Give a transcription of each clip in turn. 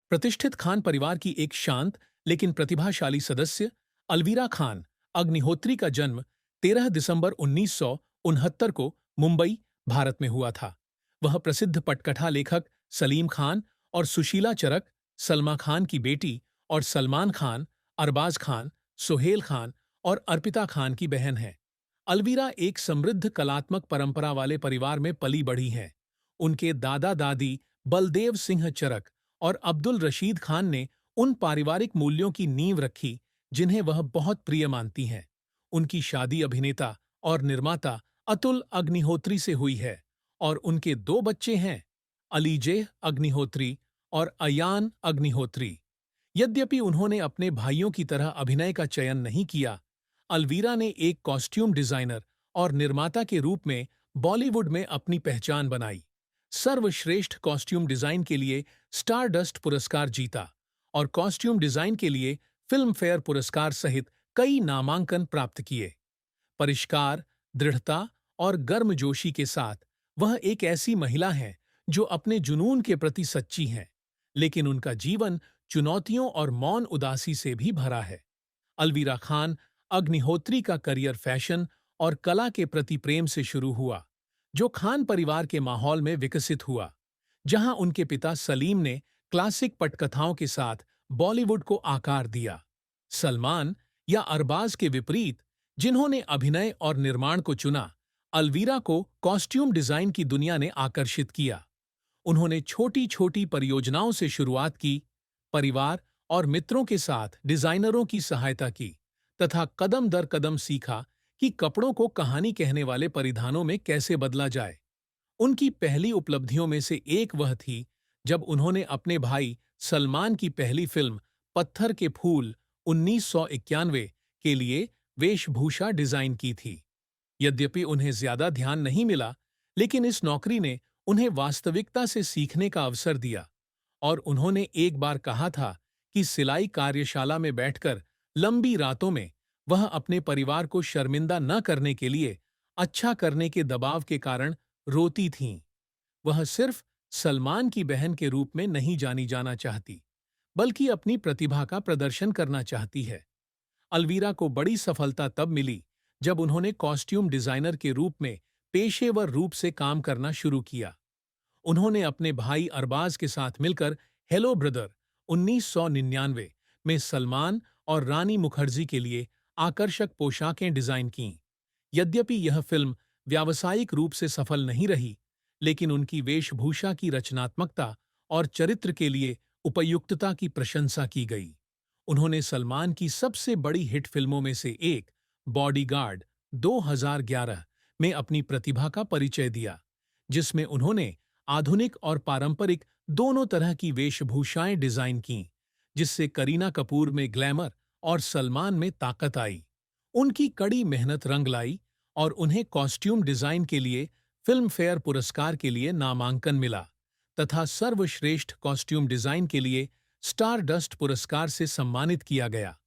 प्रतिष्ठित खान परिवार की एक शांत लेकिन प्रतिभाशाली सदस्य अलवीरा खान अग्निहोत्री का जन्म 13 दिसंबर 1969 को मुंबई, भारत में हुआ था। वह प्रसिद्ध पटकथा लेखक सलीम खान और सुशीला चरक, सलमा खान की बेटी और सलमान खान, अरबाज खान, सोहेल खान और अर्पिता खान की बहन है। अलवीरा एक समृद्ध कलात्मक परंपरा वाले परिवार में पली बढ़ी हैं। उनके दादा दादी बलदेव सिंह चरक और अब्दुल रशीद खान ने उन पारिवारिक मूल्यों की नींव रखी जिन्हें वह बहुत प्रिय मानती हैं। उनकी शादी अभिनेता और निर्माता अतुल अग्निहोत्री से हुई है और उनके दो बच्चे हैं, अलीजेह अग्निहोत्री और अयान अग्निहोत्री। यद्यपि उन्होंने अपने भाइयों की तरह अभिनय का चयन नहीं किया, अलवीरा ने एक कॉस्ट्यूम डिजाइनर और निर्माता के रूप में बॉलीवुड में अपनी पहचान बनाई। सर्वश्रेष्ठ कॉस्ट्यूम डिजाइन के लिए स्टारडस्ट पुरस्कार जीता और कॉस्ट्यूम डिजाइन के लिए फिल्म फेयर पुरस्कार सहित कई नामांकन प्राप्त किए। परिष्कार, दृढ़ता और गर्मजोशी के साथ वह एक ऐसी महिला हैं जो अपने जुनून के प्रति सच्ची हैं, लेकिन उनका जीवन चुनौतियों और मौन उदासी से भी भरा है। अलवीरा खान अग्निहोत्री का करियर फैशन और कला के प्रति प्रेम से शुरू हुआ, जो खान परिवार के माहौल में विकसित हुआ, जहां उनके पिता सलीम ने क्लासिक पटकथाओं के साथ बॉलीवुड को आकार दिया। सलमान या अरबाज के विपरीत, जिन्होंने अभिनय और निर्माण को चुना, अलवीरा को कॉस्ट्यूम डिजाइन की दुनिया ने आकर्षित किया। उन्होंने छोटी-छोटी परियोजनाओं से शुरुआत की, परिवार और मित्रों के साथ डिजाइनरों की सहायता की, तथा कदम दर कदम सीखा कि कपड़ों को कहानी कहने वाले परिधानों में कैसे बदला जाए। उनकी पहली उपलब्धियों में से एक वह थी जब उन्होंने अपने भाई सलमान की पहली फिल्म पत्थर के फूल 1991 के लिए वेशभूषा डिजाइन की थी। यद्यपि उन्हें ज्यादा ध्यान नहीं मिला, लेकिन इस नौकरी ने उन्हें वास्तविकता से सीखने का अवसर दिया और उन्होंने एक बार कहा था कि सिलाई कार्यशाला में बैठकर लंबी रातों में वह अपने परिवार को शर्मिंदा न करने के लिए अच्छा करने के दबाव के कारण रोती थीं। वह सिर्फ सलमान की बहन के रूप में नहीं जानी जाना चाहती, बल्कि अपनी प्रतिभा का प्रदर्शन करना चाहती है। अलवीरा को बड़ी सफलता तब मिली जब उन्होंने कॉस्ट्यूम डिजाइनर के रूप में पेशेवर रूप से काम करना शुरू किया। उन्होंने अपने भाई अरबाज के साथ मिलकर हेलो ब्रदर 1999 में सलमान और रानी मुखर्जी के लिए आकर्षक पोशाकें डिजाइन कीं। यद्यपि यह फिल्म व्यावसायिक रूप से सफल नहीं रही, लेकिन उनकी वेशभूषा की रचनात्मकता और चरित्र के लिए उपयुक्तता की प्रशंसा की गई। उन्होंने सलमान की सबसे बड़ी हिट फिल्मों में से एक बॉडीगार्ड 2011 में अपनी प्रतिभा का परिचय दिया, जिसमें उन्होंने आधुनिक और पारंपरिक दोनों तरह की वेशभूषाएं डिजाइन कीं, जिससे करीना कपूर में ग्लैमर और सलमान में ताकत आई। उनकी कड़ी मेहनत रंग लाई और उन्हें कॉस्ट्यूम डिजाइन के लिए फिल्म फेयर पुरस्कार के लिए नामांकन मिला तथा सर्वश्रेष्ठ कॉस्ट्यूम डिजाइन के लिए स्टारडस्ट पुरस्कार से सम्मानित किया गया,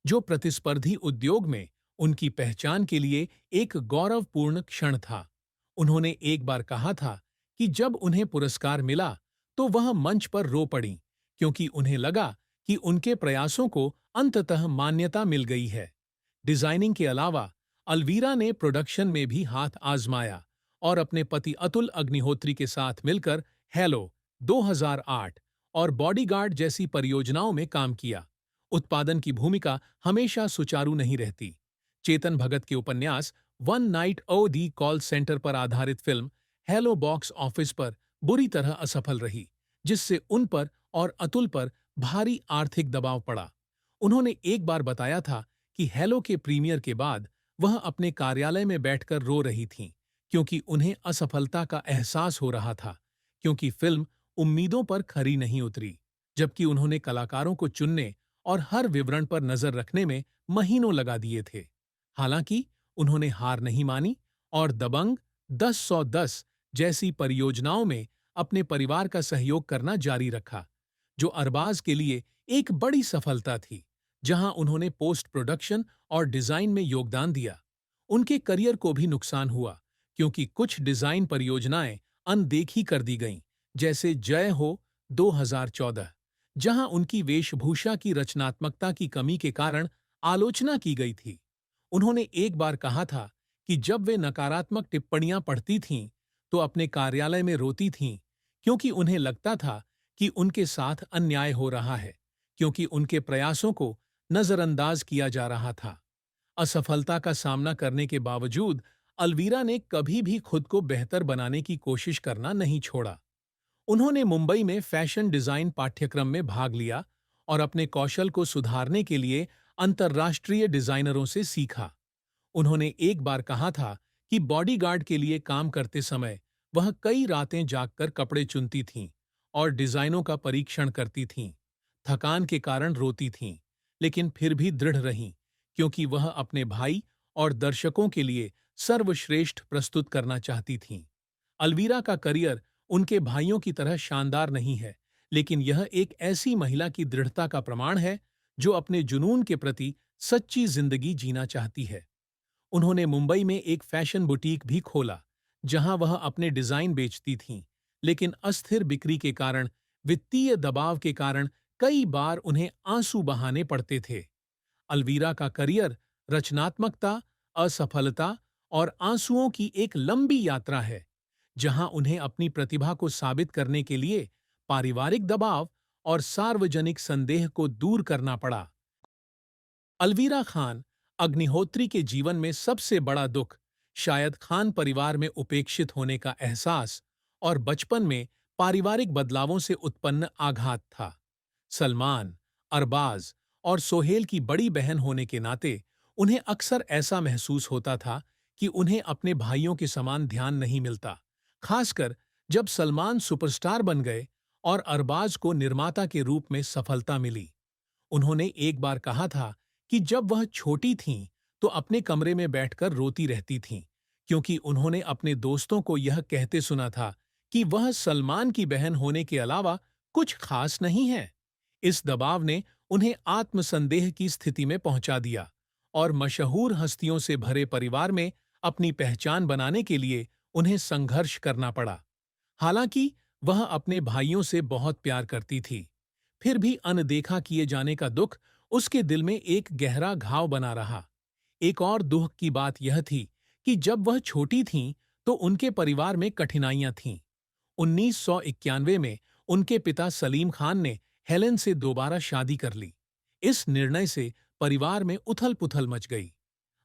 जो प्रतिस्पर्धी उद्योग में उनकी पहचान के लिए एक गौरवपूर्ण क्षण था। उन्होंने एक बार कहा था कि जब उन्हें पुरस्कार मिला तो वह मंच पर रो पड़ीं, क्योंकि उन्हें लगा कि उनके प्रयासों को अंततः मान्यता मिल गई है। डिजाइनिंग के अलावा अलवीरा ने प्रोडक्शन में भी हाथ आजमाया और अपने पति अतुल अग्निहोत्री के साथ मिलकर हेलो 2008 और बॉडीगार्ड जैसी परियोजनाओं में काम किया। उत्पादन की भूमिका हमेशा सुचारू नहीं रहती। चेतन भगत के उपन्यास वन नाइट ओ दी कॉल सेंटर पर आधारित फिल्म हेलो बॉक्स ऑफिस पर बुरी तरह असफल रही, जिससे उन पर और अतुल पर भारी आर्थिक दबाव पड़ा। उन्होंने एक बार बताया था कि हेलो के प्रीमियर के बाद वह अपने कार्यालय में बैठकर रो रही थीं, क्योंकि उन्हें असफलता का एहसास हो रहा था, क्योंकि फिल्म उम्मीदों पर खरी नहीं उतरी, जबकि उन्होंने कलाकारों को चुनने और हर विवरण पर नजर रखने में महीनों लगा दिए थे। हालांकि उन्होंने हार नहीं मानी और दबंग 10-110 जैसी परियोजनाओं में अपने परिवार का सहयोग करना जारी रखा, जो अरबाज के लिए एक बड़ी सफलता थी, जहां उन्होंने पोस्ट प्रोडक्शन और डिजाइन में योगदान दिया। उनके करियर को भी नुकसान हुआ, क्योंकि कुछ डिजाइन परियोजनाएं अनदेखी कर दी गईं, जैसे जय हो 2014, जहां उनकी वेशभूषा की रचनात्मकता की कमी के कारण आलोचना की गई थी। उन्होंने एक बार कहा था कि जब वे नकारात्मक टिप्पणियां पढ़ती थीं, तो अपने कार्यालय में रोती थीं, क्योंकि उन्हें लगता था कि उनके साथ अन्याय हो रहा है, क्योंकि उनके प्रयासों को नजरअंदाज किया जा रहा था। असफलता का सामना करने के बावजूद अलवीरा ने कभी भी खुद को बेहतर बनाने की कोशिश करना नहीं छोड़ा। उन्होंने मुंबई में फैशन डिजाइन पाठ्यक्रम में भाग लिया और अपने कौशल को सुधारने के लिए अंतर्राष्ट्रीय डिजाइनरों से सीखा। उन्होंने एक बार कहा था कि बॉडीगार्ड के लिए काम करते समय वह कई रातें जागकर कपड़े चुनती थीं और डिजाइनों का परीक्षण करती थीं। थकान के कारण रोती थीं, लेकिन फिर भी दृढ़ रहीं, क्योंकि वह अपने भाई और दर्शकों के लिए सर्वश्रेष्ठ प्रस्तुत करना चाहती थीं। अलवीरा का करियर उनके भाइयों की तरह शानदार नहीं है, लेकिन यह एक ऐसी महिला की दृढ़ता का प्रमाण है जो अपने जुनून के प्रति सच्ची जिंदगी जीना चाहती है। उन्होंने मुंबई में एक फैशन बुटीक भी खोला, जहां वह अपने डिजाइन बेचती थीं, लेकिन अस्थिर बिक्री के कारण, वित्तीय दबाव के कारण कई बार उन्हें आंसू बहाने पड़ते थे। अलवीरा का करियर रचनात्मकता, असफलता और आंसुओं की एक लंबी यात्रा है, जहां उन्हें अपनी प्रतिभा को साबित करने के लिए पारिवारिक दबाव और सार्वजनिक संदेह को दूर करना पड़ा। अलवीरा खान अग्निहोत्री के जीवन में सबसे बड़ा दुख शायद खान परिवार में उपेक्षित होने का एहसास और बचपन में पारिवारिक बदलावों से उत्पन्न आघात था। सलमान, अरबाज और सोहेल की बड़ी बहन होने के नाते उन्हें अक्सर ऐसा महसूस होता था कि उन्हें अपने भाइयों के समान ध्यान नहीं मिलता, खासकर जब सलमान सुपरस्टार बन गए और अरबाज को निर्माता के रूप में सफलता मिली। उन्होंने एक बार कहा था कि जब वह छोटी थीं, तो अपने कमरे में बैठकर रोती रहती थीं, क्योंकि उन्होंने अपने दोस्तों को यह कहते सुना था कि वह सलमान की बहन होने के अलावा कुछ खास नहीं है। इस दबाव ने उन्हें आत्मसंदेह की स्थिति में पहुंचा दिया और मशहूर हस्तियों से भरे परिवार में अपनी पहचान बनाने के लिए उन्हें संघर्ष करना पड़ा। हालांकि वह अपने भाइयों से बहुत प्यार करती थी, फिर भी अनदेखा किए जाने का दुख उसके दिल में एक गहरा घाव बना रहा। एक और दुख की बात यह थी कि जब वह छोटी थीं, तो उनके परिवार में कठिनाइयां थीं। 1991 में उनके पिता सलीम खान ने हेलेन से दोबारा शादी कर ली। इस निर्णय से परिवार में उथल-पुथल मच गई।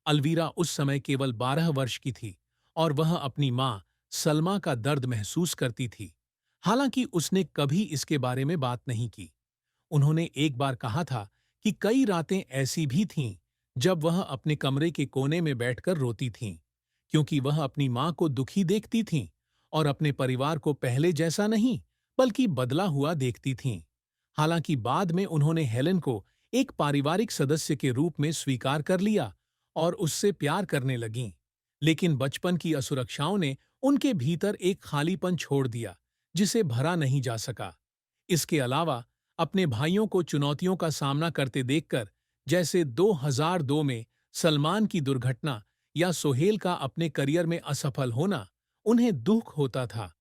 अलवीरा उस समय केवल 12 वर्ष की थी और वह अपनी मां सलमा का दर्द महसूस करती थी। हालांकि उसने कभी इसके बारे में बात नहीं की। उन्होंने एक बार कहा था कि कई रातें ऐसी भी थीं जब वह अपने कमरे के कोने में बैठकर रोती थीं, क्योंकि वह अपनी मां को दुखी देखती थीं और अपने परिवार को पहले जैसा नहीं, बल्कि बदला हुआ देखती थीं। हालांकि बाद में उन्होंने हेलेन को एक पारिवारिक सदस्य के रूप में स्वीकार कर लिया और उससे प्यार करने लगीं, लेकिन बचपन की असुरक्षाओं ने उनके भीतर एक खालीपन छोड़ दिया, जिसे भरा नहीं जा सका। इसके अलावा अपने भाइयों को चुनौतियों का सामना करते देखकर, जैसे 2002 में सलमान की दुर्घटना या सोहेल का अपने करियर में असफल होना, उन्हें दुख होता था।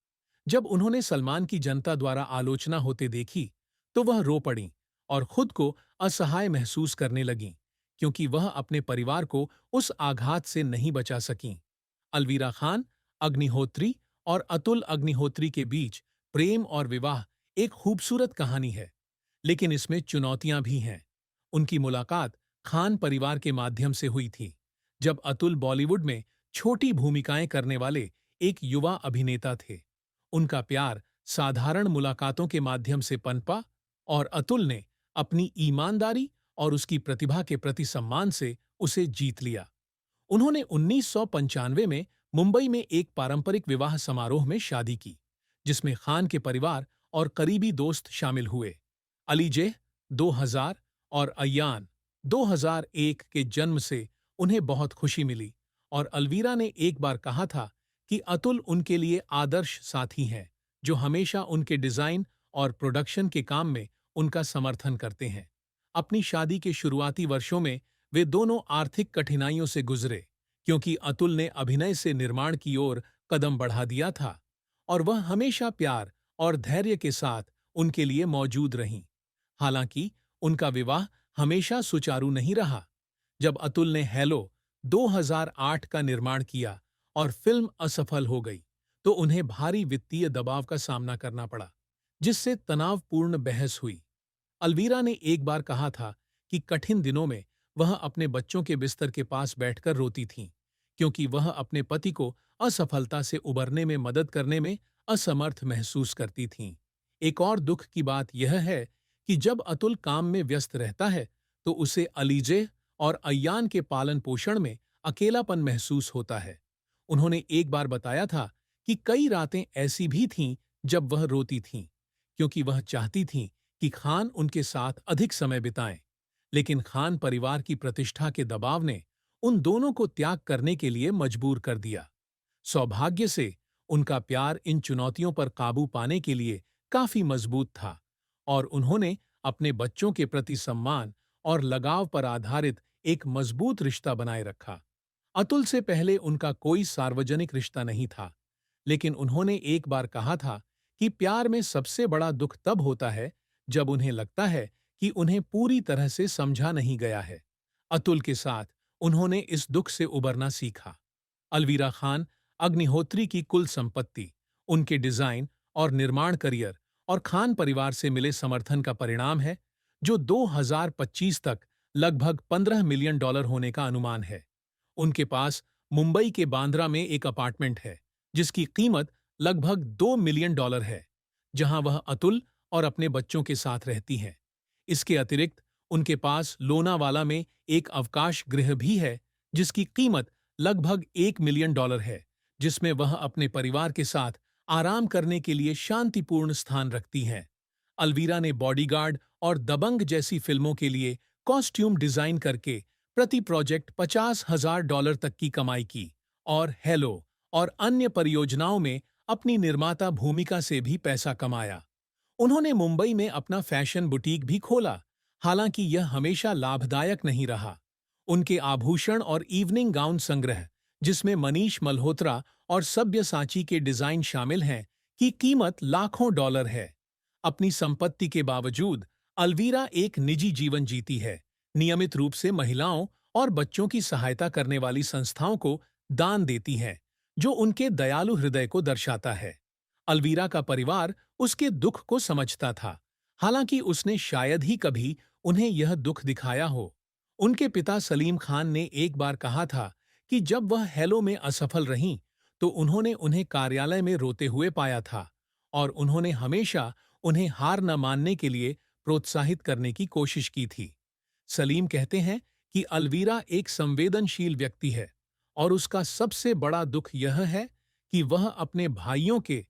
जब उन्होंने सलमान की जनता द्वारा आलोचना होते देखी, तो वह रो पड़ीं और खुद को असहाय महसूस करने लगीं, क्योंकि वह अपने परिवार को उस आघात से नहीं बचा सकीं। अलवीरा खान, अग्निहोत्री और अतुल अग्निहोत्री के बीच प्रेम और विवाह एक खूबसूरत कहानी है, लेकिन इसमें चुनौतियां भी हैं। उनकी मुलाकात खान परिवार के माध्यम से हुई थी, जब अतुल बॉलीवुड में छोटी भूमिकाएं करने वाले एक युवा अभिनेता थे। उनका प्यार साधारण मुलाकातों के माध्यम से पनपा और अतुल ने अपनी ईमानदारी और उसकी प्रतिभा के प्रति सम्मान से उसे जीत लिया। उन्होंने 1995 में मुंबई में एक पारंपरिक विवाह समारोह में शादी की, जिसमें खान के परिवार और करीबी दोस्त शामिल हुए। अलीजेह 2000 और अय्यान 2001 के जन्म से उन्हें बहुत खुशी मिली और अलवीरा ने एक बार कहा था कि अतुल उनके लिए आदर्श साथी हैं, जो हमेशा उनके डिजाइन और प्रोडक्शन के काम में उनका समर्थन करते हैं। अपनी शादी के शुरुआती वर्षों में वे दोनों आर्थिक कठिनाइयों से गुजरे, क्योंकि अतुल ने अभिनय से निर्माण की ओर कदम बढ़ा दिया था और वह हमेशा प्यार और धैर्य के साथ उनके लिए मौजूद रहीं। हालांकि उनका विवाह हमेशा सुचारू नहीं रहा। जब अतुल ने हेलो 2008 का निर्माण किया और फिल्म असफल हो गई, तो उन्हें भारी वित्तीय दबाव का सामना करना पड़ा, जिससे तनावपूर्ण बहस हुई। अलवीरा ने एक बार कहा था कि कठिन दिनों में वह अपने बच्चों के बिस्तर के पास बैठकर रोती थीं, क्योंकि वह अपने पति को असफलता से उबरने में मदद करने में असमर्थ महसूस करती थीं। एक और दुख की बात यह है कि जब अतुल काम में व्यस्त रहता है, तो उसे अलीजेह और अय्यान के पालन पोषण में अकेलापन महसूस होता है। उन्होंने एक बार बताया था कि कई रातें ऐसी भी थीं जब वह रोती थीं, क्योंकि वह चाहती थीं कि खान उनके साथ अधिक समय बिताएं। लेकिन खान परिवार की प्रतिष्ठा के दबाव ने उन दोनों को त्याग करने के लिए मजबूर कर दिया। सौभाग्य से उनका प्यार इन चुनौतियों पर काबू पाने के लिए काफी मजबूत था, और उन्होंने अपने बच्चों के प्रति सम्मान और लगाव पर आधारित एक मजबूत रिश्ता बनाए रखा। अतुल से पहले उनका कोई सार्वजनिक रिश्ता नहीं था, लेकिन उन्होंने एक बार कहा था कि प्यार में सबसे बड़ा दुख तब होता है जब उन्हें लगता है कि उन्हें पूरी तरह से समझा नहीं गया है। अतुल के साथ उन्होंने इस दुख से उबरना सीखा। अलवीरा खान अग्निहोत्री की कुल संपत्ति, उनके डिजाइन और निर्माण करियर और खान परिवार से मिले समर्थन का परिणाम है, जो 2025 तक लगभग $15 मिलियन होने का अनुमान है। उनके पास मुंबई के बांद्रा में एक अपार्टमेंट है, जिसकी कीमत लगभग $2 मिलियन है, जहां वह अतुल और अपने बच्चों के साथ रहती हैं। इसके अतिरिक्त उनके पास लोनावाला में एक अवकाश गृह भी है, जिसकी कीमत लगभग $1 मिलियन है, जिसमें वह अपने परिवार के साथ आराम करने के लिए शांतिपूर्ण स्थान रखती हैं। अलवीरा ने बॉडीगार्ड और दबंग जैसी फिल्मों के लिए कॉस्ट्यूम डिजाइन करके प्रति प्रोजेक्ट $50,000 तक की कमाई की, और हेलो और अन्य परियोजनाओं में अपनी निर्माता भूमिका से भी पैसा कमाया। उन्होंने मुंबई में अपना फैशन बुटीक भी खोला, हालांकि यह हमेशा लाभदायक नहीं रहा। उनके आभूषण और इवनिंग गाउन संग्रह, जिसमें मनीष मल्होत्रा और सब्यसाची के डिजाइन शामिल हैं, की कीमत लाखों डॉलर है। अपनी संपत्ति के बावजूद अलवीरा एक निजी जीवन जीती है, नियमित रूप से महिलाओं और बच्चों की सहायता करने वाली संस्थाओं को दान देती हैं, जो उनके दयालु हृदय को दर्शाता है। अलवीरा का परिवार उसके दुख को समझता था, हालांकि उसने शायद ही कभी उन्हें यह दुख दिखाया हो। उनके पिता सलीम खान ने एक बार कहा था कि जब वह हेलो में असफल रहीं, तो उन्होंने उन्हें कार्यालय में रोते हुए पाया था, और उन्होंने हमेशा उन्हें हार न मानने के लिए प्रोत्साहित करने की कोशिश की थी। सलीम कहते हैं कि अलवीरा एक संवेदनशील व्यक्ति है, और उसका सबसे बड़ा दुख यह है कि वह अपने भाइयों के